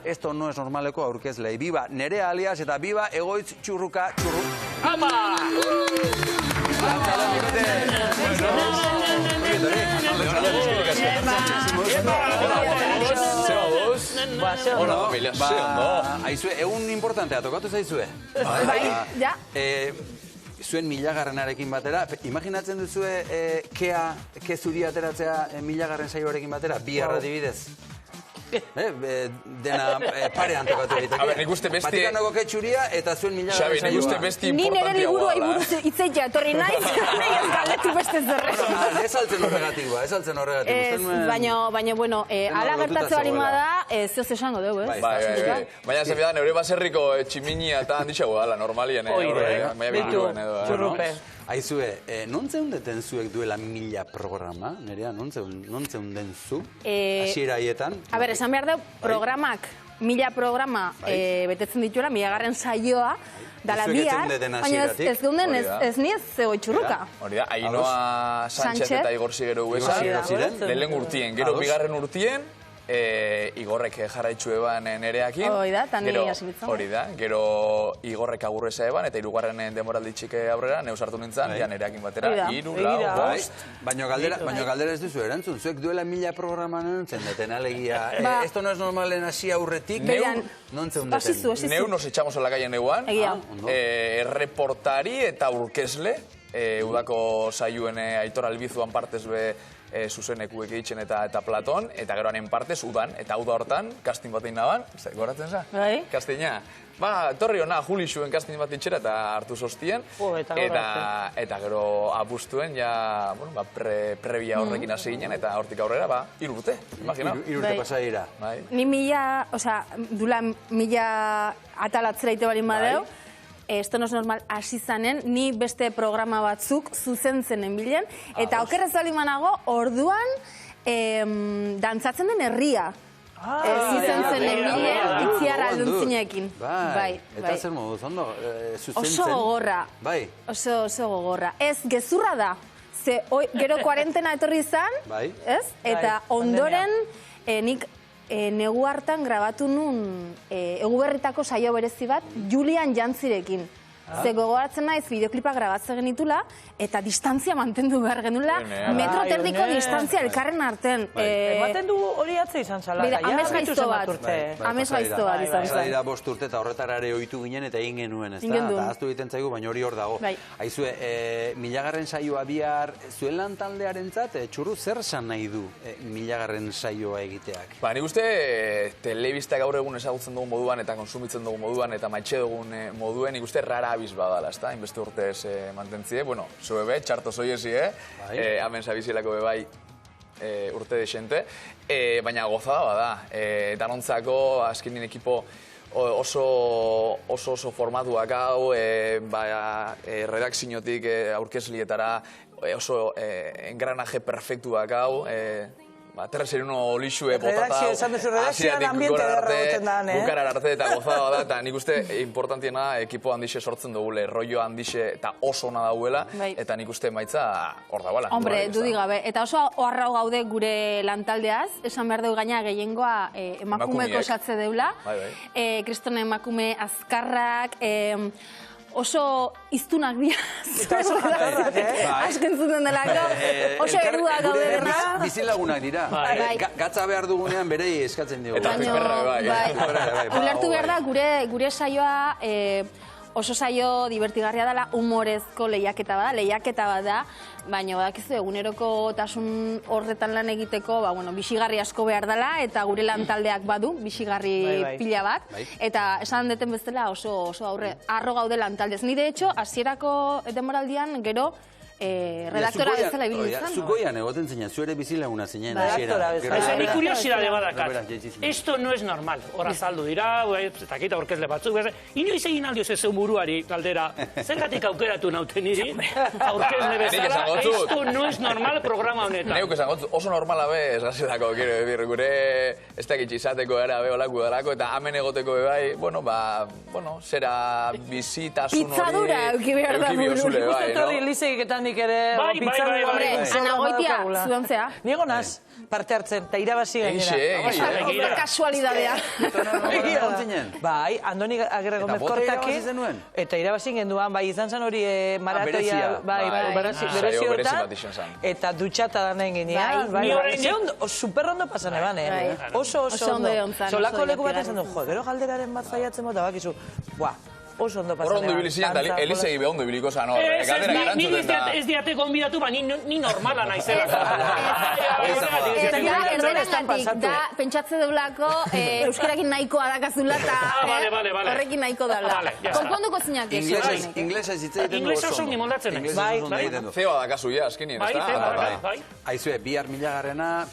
Esto no es normaleko aurkezlei. Biba Nerea alias eta biba Egoitz Txurruka Txurru. Ama! Aizue, egun importantea, tokatu zaizue? Ja. Zuen milagarrenarekin batera, imaginatzen duzue ke zuri ateratzea milagarren saioarekin batera, bihar adibidez? Dena parean tokatu egiteke. Nik uste besti... Vatikanoko ketxuria eta zuen milagarren saioa. Xabi, nik uste besti Ni nire importantia liburua guala. iburuz itzeitea etorri naiz, ez galdetu beste zerrek. Ez altzen horregatik, ez altzen horregatik. Baina, bueno, ala gertatze bari da, zioz esango dugu, ez? Baina zen bidan, eure baserriko tximinia eta handitxago dala, normalien. Bitu, txurrupe. Aizue, non zeundeten zuek duela 1000 programa, Nerea, non zeunden zu? Hasiera haietan? A ber, esan behar dugu, programak, 1000 programa betetzen dituela, 1000garren saioa, dala bihar, baina ez geunden ez ni ez zego Txurruka. Hori da, Ainhoa Sánchez eta Igor Sigero huesan, lehen urtien, gero bigarren urtien, Igorrek jarraitzu eban Nereakin. Hori da, eta nire hasibitzen. Hori da, gero Igorrek agurreza eban, eta hirugarren denboraldi txike aurrera, neu sartu nintzen, ja Nereakin batera, 3, 4, 5. Baina galdera ez duzu erantzun, zuek duela 1000 programa nintzen deten, alegia. Esto no es normalen hasi aurretik, non zeundeten. Neu nos echamos a la calle neuan, reportari eta urkesle, udako saioen Aitor Albizuan partez be zuzenekuek egiten eta Platon, eta geroanen partez udan, eta uda hortan, casting bat egin naban, goratzen za? Castinga. Torri hona, Juli zuen casting bat itxera eta hartu sostien, eta gero abustuen, ja, prebia horrekin hasi ginen, eta hortik aurrera, 3 urte, imagina. 3 urte pasa dira. Ni 1000, oza, dula 1000 atalatzera ite bali madeu, esto no es normal hasi zanen, ni beste programa batzuk zuzentzenen bilen, eta okerrez bali manago, orduan dantzatzen den herria. Zuzentzenen bilen, itziar alduntzinekin. Bai. Eta zer moduz, ondo, zuzentzen? Oso gogorra. Bai. Oso gogorra. Ez, gezurra da. Ze, gero kuarentena etorri zan, ez? Eta ondoren, nik negu hartan grabatu nun Eguberritako saio berezi bat Julian Jantzirekin. Ze gogoratzen naiz bideoklipa grabatzen genitula eta distantzia mantendu behar genula, metro terdiko distantzia elkarren arten. Ematen du hori atze izan zala. Amez gaizto bat. Amez gaizto bat izan zan. Dira 5 urte eta horretarare ohitu ginen eta egin genuen, ez da? Eta ahaztu egiten zaigu, baina hori hor dago. Aizue, 1000garren saioa bihar, zuen lan taldearentzat, Txurru zer esan nahi du 1000garren saioa egiteak? Nik uste, telebista gaur egun ezagutzen dugun moduan eta konsumitzen dugun moduan eta maitxe dugun moduen, nik uste rara abiz badala, ez da? Inbeste urtez mantentzie, bueno, zue be, txarto zoiezi, hemen zabizielako bebai urte desente, baina gozada bada. Danontzako, azkenin ekipo oso formatuak hau, redakziotik aurkezlietara oso engranaje perfektuak hau, Terrezer uno olixue potata hau, asiatik bukarar arte eta gozada da, eta nik uste importantiena ekipo handixe sortzen dugule, rollo handixe eta oso ona dauela, eta nik uste maitza hor dauela. Hombre, dudik gabe, eta oso oharrau gaude gure lantaldeaz, esan behar dugu gaina gehiengoa emakumeko osatze deula, kristone emakume azkarrak, oso iztunak dira. Azken zuten delako. Oso erua gaude dena. Bizilagunak dira. Gatza behar dugunean berei eskatzen dugu. Eta pizperra bai. Ulertu behar da, gure saioa oso saio divertigarria dela, humorezko lehiaketa bat da, baina badakizu eguneroko tasun horretan lan egiteko, bixigarri asko behar dela, eta gure lan taldeak badu, bixigarri pila bat, eta esan deten bezala oso arro gaude lan taldez. Ni de hecho, hasierako denboraldian gero, redaktora bezala ibili izan. Zukoian egoten zinen, zu ere bizilaguna zinen. Ni kuriosidade badakat. Esto no es normal. Hor azaldu dira, eta kita orkezle batzuk. Inoiz egin aldioz ez buruari galdera. Zergatik aukeratu nauten niri? Aurkezle bezala. Esto no es normal programa honetan. Neuk esan gotzu, oso normala be esgazilako, gure ez dakitxe izateko gara be olako darako, eta hemen egoteko be bai, zera bizitasun hori... Pitzadura euki behar da buru. Justo etorri Elisegetan Andonik ere, Anagoitia, zuentzea. Nigo naz, parte hartzen, eta irabazi gainera. Oso kasualidadea. Bai, Andonik Agirre Gomez Kortaki, eta irabazi genduan, bai, izan zen hori maratoia, bai, berezi hortan, eta dutxata da nahi ginean, bai, superrondo pasan eban, oso ondo. Solako leku bat esan du, jo, gero galderaren bat zaiatzen mota, bakizu, buah, oso ondo pasan eban. Ondo ibilizien, eta Elisei be ondo ibiliko zan hor, galdera garantzut eta... Ez diate konbidatu, ba, ni normala naizela. Da, pentsatze deulako, euskarakin nahikoa dakazula, eta horrekin nahiko dala. Konponduko zinak ez. Inglesa ez hitz egiten du Inglesa oso nimoldatzen ez. Zeba dakazu ja, azkenien, ez da? Aizue, bihar milagarrena,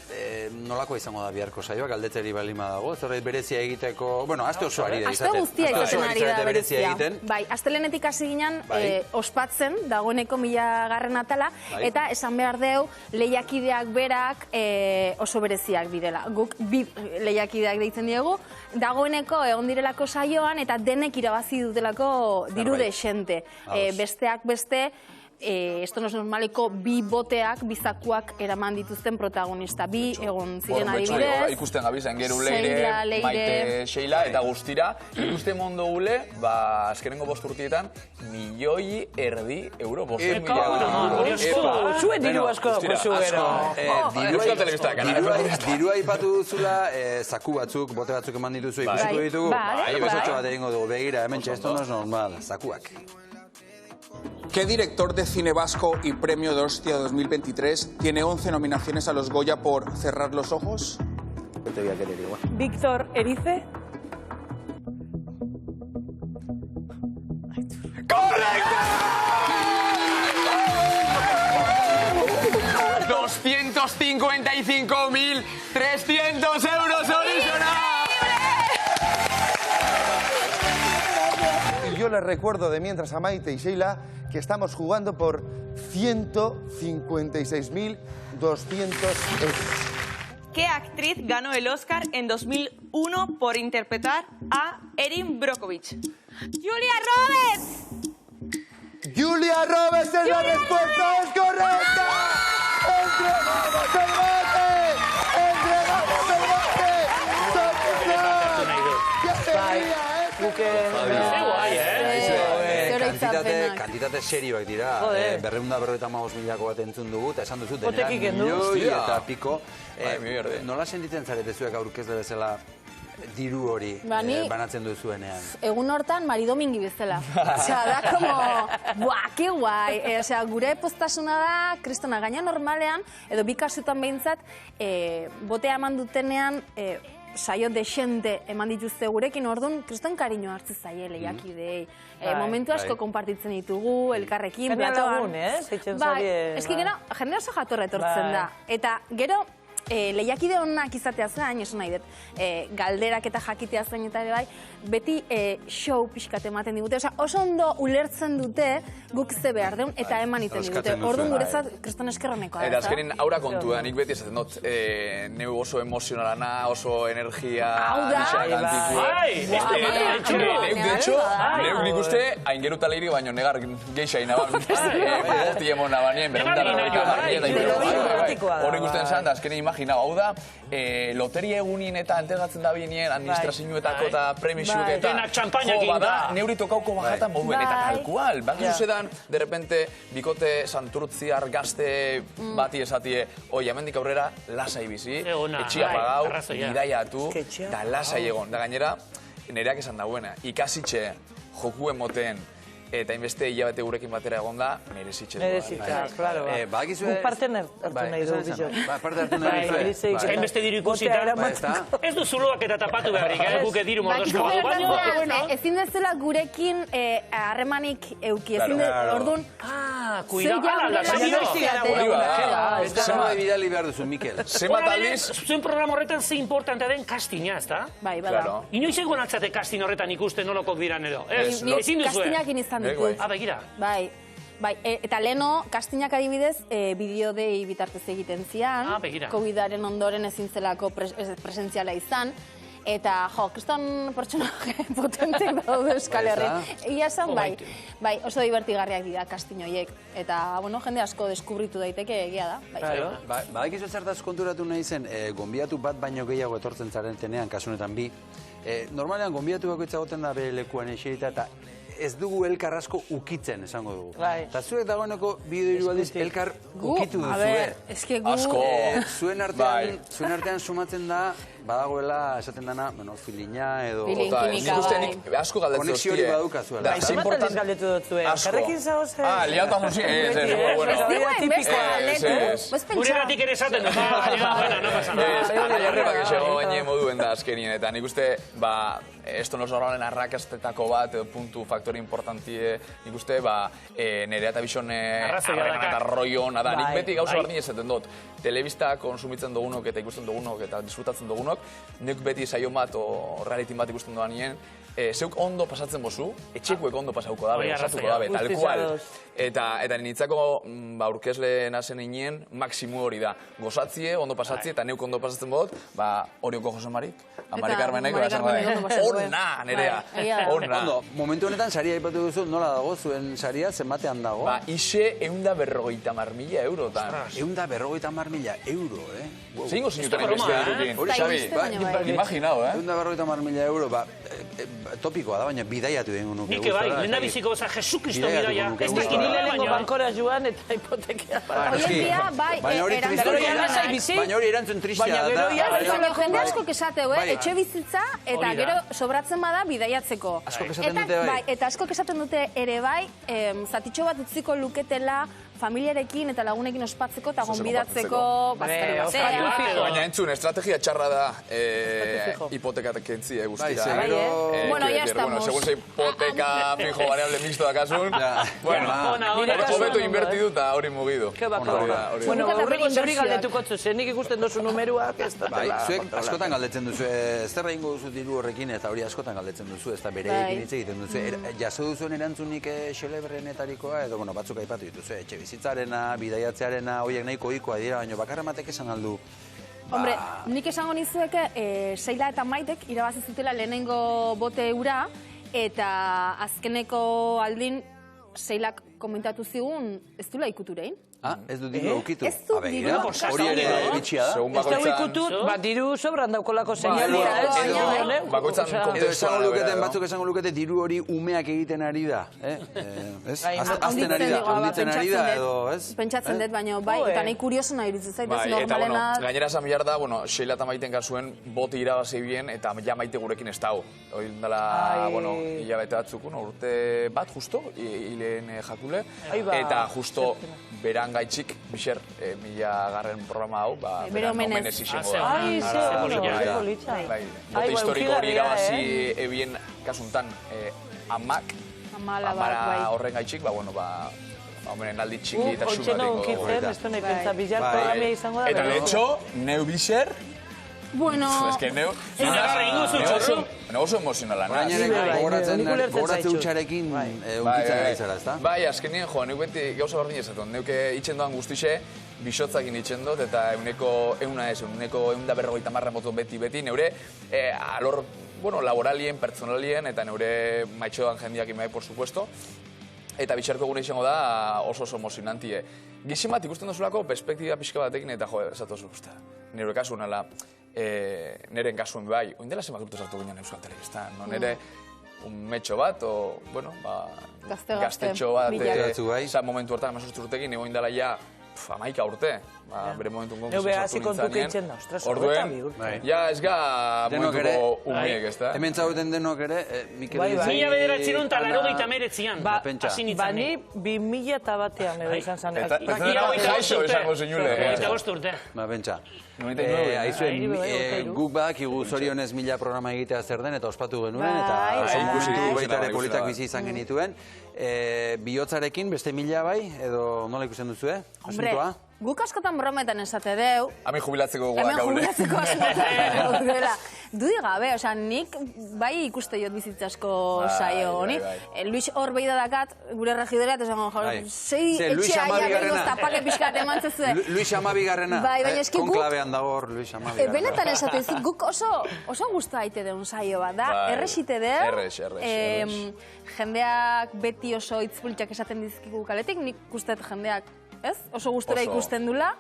nolako izango da biharko saioa, galdetzeri balima dago, zorreit berezia egiteko, bueno, aste oso ari da izaten. Aste guztia izaten ari da berezia. Bai, astelenetik hasi ginen ospatzen, dagoeneko 1000. atala, eta esan behar deu, lehiakideak berak oso bereziak direla. Guk bi lehiakideak deitzen diegu, dagoeneko egon direlako saioan, eta denek irabazi dutelako diru desente. Besteak beste, esto no es normaleko bi boteak, bizakuak eraman dituzten protagonista. Bi egon ziren adibidez. Ikusten gabizen, Geru Leire, Maite Sheila, eta guztira. Ikusten mondo gule, azkenengo 5 urtietan, €1,500,000. Zuen diru asko dago gero. Dirua ipatu duzula, zaku batzuk, bote batzuk eman dituzu ikusiko ditugu. Bezotxo bat egingo dugu, begira, hemen esto no es normal, zakuak. ¿Qué director de cine vasco y premio de Hostia 2023 tiene 11 nominaciones a los Goya por Cerrar los ojos? Yo te voy a querer igual. Víctor Erice. ¡Correcto! 255.300 euros original. Yo les recuerdo de mientras a Maite y Sheila que estamos jugando por 156.200 euros. ¿Qué actriz ganó el Oscar en 2001 por interpretar a Erin Brockovich? ¡Julia Roberts! ¡Julia Roberts es la respuesta! ¡Es correcta! ¡Entregamos el bote! ¡Entregamos el bote! ¡Qué alegría, Kantitate serioak dira, 255.000 bat entzun dugu, eta esan duzu, denera milioi eta piko. Nola sentitzen zarete zuek aurkezle bezala diru hori banatzen duzuenean? Egun hortan, maridomingi bezala. Osea, da como, buah, que guai. Osea, gure postasuna da, kristona gaina normalean, edo bi kasutan behintzat, botea eman dutenean, saio desente eman dituzte gurekin, orduan, kriston kariño hartze zaie lehiakidei. Momentu asko konpartitzen ditugu, elkarrekin, platoan. Bai, eski gero, jende oso jatorra etortzen da. Eta gero, lehiakide honak izatea zain, esan nahi dut, galderak eta jakitea zain eta ere bai, beti show pixkat ematen digute. Oso ondo ulertzen dute guk ze behar deun eta eman iten digute. Orduan guretzat kriston eskerronekoa. Eta azkenin aurra kontua, nik beti esaten dut, neu oso emozionalana, oso energia... Hau da! Neuk nik uste, hain geru taleirik baino negar geixa inaban. Boti emon nabanien, horrik usten zan, da azkenin imagina, hau da, loteria egunin eta entegatzen da binien, administrazioetako eta premisuek eta... Denak txampainak bada, neuri tokauko bajatan moduen, eta talkual. Bakizu zedan, de repente, bikote santurtziar gazte bati esatie, oi, hemendik aurrera, lasai bizi, etxia pagau, bidaiatu, da lasai egon. Da gainera, nereak esan dagoena, ikasitxe, joku emoten, eta inbeste hilabete gurekin batera egon da, merezitxe. Merezitxe, claro. Un parte hartu nahi du, bizo. Parte hartu nahi du. Hainbeste diru ikusita, ez du zuloak eta tapatu beharrik, guke diru mordosko badu. Ezin dezela gurekin harremanik euki, ezin dezela, orduan... Cuidado, ala, Zema bidali behar duzu, Mikel. Zemat aldiz... Zuen programa horretan ze importantea den kastina, ez da? Bai, bada. Inoiz egon atzate kastin horretan ikusten nolokok diran edo. Ezin duzue. Kastinakin izan ditut. Begira. Bai. Eta leheno, kastinak adibidez, bideodei bitartez egiten zian. Begira. COVID-aren ondoren ezin zelako presentziala izan. Eta, kriston pertsonaje potentek daude Euskal Herri. Egia esan, bai, oso divertigarriak dira kastin horiek. Eta, bueno, jende asko deskubritu daiteke egia da. Badakizu zertaz konturatu nahi zen, gonbidatu bat baino gehiago etortzen zarentenean, kasunetan bi. Normalean, gonbidatu bakoitza goten da bere lekuan eserita, eta ez dugu elkar asko ukitzen, esango dugu. Eta zuek dagoeneko bideo hiru aldiz elkar ukitu duzu, Asko. Zuen artean sumatzen da, badagoela esaten dana, filina edo... Filin kimika, asko galdetzen konexio hori baduka zuela. Zerbaten galdetu dut zuen. Karrekin zagoz? Liatu amusi. Guregatik ere esaten dut. Bueno, no pasa nada. Errebak esego baina moduen da azkenien, eta nik uste, esto nos horralen arrakastetako bat, puntu faktore importantie, nik uste, nerea eta bixon arrekan eta roion, nik beti gauza bardin esaten dut. Telebista konsumitzen dugunok eta ikusten dugunok eta disfrutatzen dugunok, nik beti saio bat o realitin bat ikusten doan nien, zeuk ondo pasatzen bozu, etxekuek ondo pasauko dabe, osatuko dabe, tal cual. Eta nitzako aurkezle nazen inien, maksimu hori da. Gozatzie, ondo pasatzie, eta neuk ondo pasatzen bodot, Orioko Jose Marik, Mari Carmenek, ona, nerea, ona. Momentu honetan saria aipatu duzu, nola dago zuen saria, zenbatean dago? Ixe 150.000 eurotan. 150.000 euro, Zingo zinutan inbestia dukin. Hori, Xabi, imaginau, 150.000 euro, topikoa da, baina bidaiatu egin nuke. Nik bai, lenda biziko goza, Jesukristo bidaia. Ez dikin hile lengo bankora joan eta hipotekea. Baina hori erantzun tristea da. Baina jende asko kesateu, etxe bizitza, eta gero sobratzen bada bidaiatzeko. Asko kesaten dute bai. Eta asko kesaten dute ere bai, zatitxo bat utziko luketela familiarekin eta lagunekin ospatzeko eta gonbidatzeko bazkari batea. Baina entzun, estrategia txarra da hipotekatek kentzia guztira. Bueno, ya estamos. Segun ze hipoteka fijo variable mixto da kasun. Bueno, hobeto invertidu eta hori mugidu. Bueno, horri galdetuko zuzen, nik ikusten dozu numeruak ez da. Zuek askotan galdetzen duzu, zer egingo duzu diru horrekin eta hori askotan galdetzen duzu, ez da bereekin hitz egiten duzu. Jaso duzuen erantzunik xelebrenetarikoa edo batzuk aipatu dituzu, etxe bizitzarena, bidaiatzearena, horiek nahiko ohikoa dira, baina bakarra matek esan aldu. Hombre, nik esango nizueke, Seila eta Maitek irabazi zutela lehenengo bote eura, eta azkeneko aldin Seilak komentatu zigun ez dula ikuturein. Ez du diru aukitu. Ez du diru aukitu. Hori ere bitxia da. Ez du ikutu, diru sobran daukolako seinalia. Edo esango luketen, batzuk esango lukete, diru hori umeak egiten ari da. Azten ari da, handitzen ari da, edo, ez? Pentsatzen dut, baina bai, eta nahi kuriosuna iritzen zaitez normalena. Gainera esan bihar da, Sheila eta Maiten kasuen bote irabazi bien, eta ja Maite gurekin ez dago. Hori dela, hilabete batzukun, urte bat, justo, hileen jakule, eta justo beran gaitxik, bixer, 1000. Programa hau, beran omenez izango da. Bote historiko hori irabazi ebien kasuntan amak, amara horren gaitxik, homenen aldi txiki eta sumatiko. Eta de hecho, neu bixer, bueno... Es que neu... Negozo emozionala, nahi. Gogoratze utxarekin unkitzen gaizara, ez da? Bai, azkenien, neuk beti gauza bardin ezaton. Neuke itxen doan guztixe, bixotzakin itxen dut, eta euneko 150 moto beti, neure, alor, laboralien, personalien, eta neure maitxoan jendiak imai, por supuesto. Eta bitxarko gure izango da oso emozionantie. Gizien bat ikusten duzulako perspektiba pixka batekin, eta esatozu, nire kasu nala, neren kasuen bai, oin dela zemak urte sartu ginen Euskal Telebistan, nire un metxo bat, gaztetxo bat, momentu hortan, 18 urtekin, egoin dela ja, 11 urte, bere momentu sartu nintzen. Orduen, ja ez ga momentuko umeek, ez da? Hemen zauden denok ere, Mikel Izan. 1989an, hasi nintzen. Bani 2001an edo izan zan. Eta jaixo esango zinule. Eta 5 urte. Bentsa. Guk badakigu zorionez 1000 programa egitea zer den, eta ospatu genuen, eta ikusitu baita ere politak bizi izan genituen. Bihotzarekin, beste 1000 bai, edo nola ikusten duzu, Hombre, Guk askotan brometan esate deu. Hemen jubilatzeko gogoak gaule. Hemen jubilatzeko asmotan gaudela. Dudi gabe, oza, nik bai ikuste jot bizitzasko saio honi. Luis hor behi dakat, gure regidorea, eta zango, zei etxea iabegoz tapake pixkat emantzezue. Luis Amabigarrena. Bai, baina eski guk... Konklabean dago hor Luis Amabigarrena. Benetan esate, guk oso guztu haite deun saio bat, da? Erresite deu. Erres. Jendeak beti oso itzpultxak esaten dizkigu kaletik, nik usteet jendeak oso gustora ikusten dula,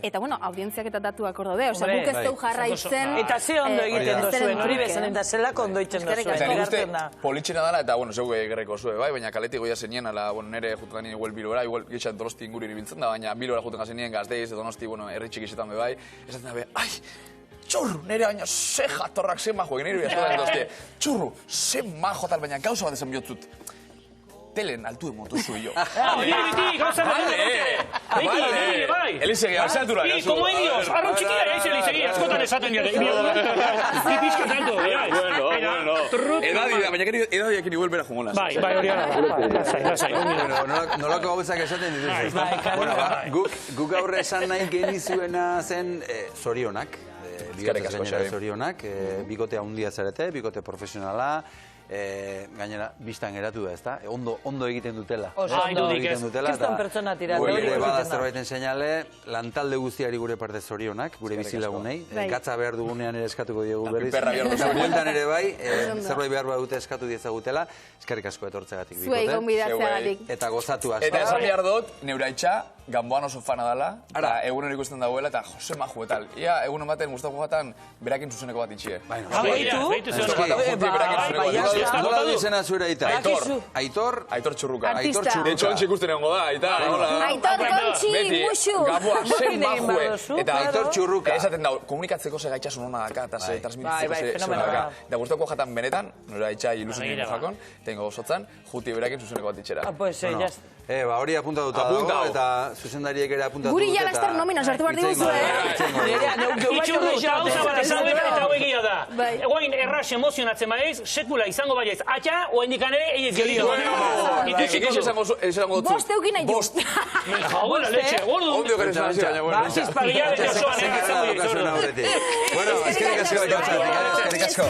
eta, bueno, audientziak eta datuak hor daude, oza, guk ez dugu jarraitzen... Eta ze ondo egiten dozuen, hori bezan, eta zelako ondo egiten dozuen. Eta nik uste politxena dela, eta, bueno, zeu gerreko zuen, bai, baina kaletik goia zenien, ala, bueno, nire jutetan nien igual bilora, igual gitxan Donosti inguri ibiltzen da, baina bilora juten gazen nien Gazteiz, Donosti, bueno, herritxik izetan be bai, esaten da be, ai, txurru, nire baina ze jatorrak, ze majo, egin nire biazkoa Donosti, txurru, ze majo tal, baina gauza bat esan bihotzut. Telen altu emotu zui jo. Biti, gauza bat emotu. Bai. Elizegi, alzatura. I, como indios, arro txikia eiz Elizegi, askotan esaten jare. Bi pixkat alto. Bueno. Edadiak igual bera jungonaz. Bai, hori gara. Lasai. Nolako gauzak esaten dituzu. Guk aurre esan nahi genizuena zen zorionak. Zorionak. Bikote handia zarete, bikote profesionala. Gainera, biztan geratu da, ezta? Ondo egiten dutela. Ondo egiten dutela. Kiston pertsona tiratu. Gure bada zerbaiten seinale, lantalde guztiari gure parte zorionak, gure bizilagunei. Gatza behar dugunean ere eskatuko diogu berriz. Perra behar duzu. Bueltan ere bai, zerbait behar badute eskatu diezagutela, eskerrik asko etortzegatik bikote. Zuei gonbidatzeagatik. Eta gozatu asko. Eta esan behar dut, neuraitxa, Gamboan oso fana dela, eta egunen ikusten dagoela, eta Jose Maju etal. Ia, egunen baten, guztako batan, berakin zuzeneko bat itxie. Nola dizena zure aita? Aitor Txurruka. De hecho, ontsi ikusten egongo da, aita. Aitor Kontxi, musu. Gamboa, zen Majue. Eta Aitor Txurruka. Esaten dau, komunikatzeko ze gaitxasun hona daka, eta ze transmititzeko ze daka. Eta guztako jatan benetan, nora itxa ilusun egin jakon, tengo gozotzan, juti berakin zuzeneko bat itxera. Pues, jazta. Hori apuntatuta dago, eta zuzendariek ere apuntatu dut. Guri ja laster nomina sartu behar diguzu, Itxurru, gauza bat esan dut eta hoegia da. Egoin erraz emozionatzen badeiz, sekula izango baiez. Atxa, oendikan ere, egin gelditu. Esango dut. Bost eukin nahi Bost. Jabuela, letxe, gordu. Ondio garen zan hasi, baina bueno. Bueno, eskerrik asko.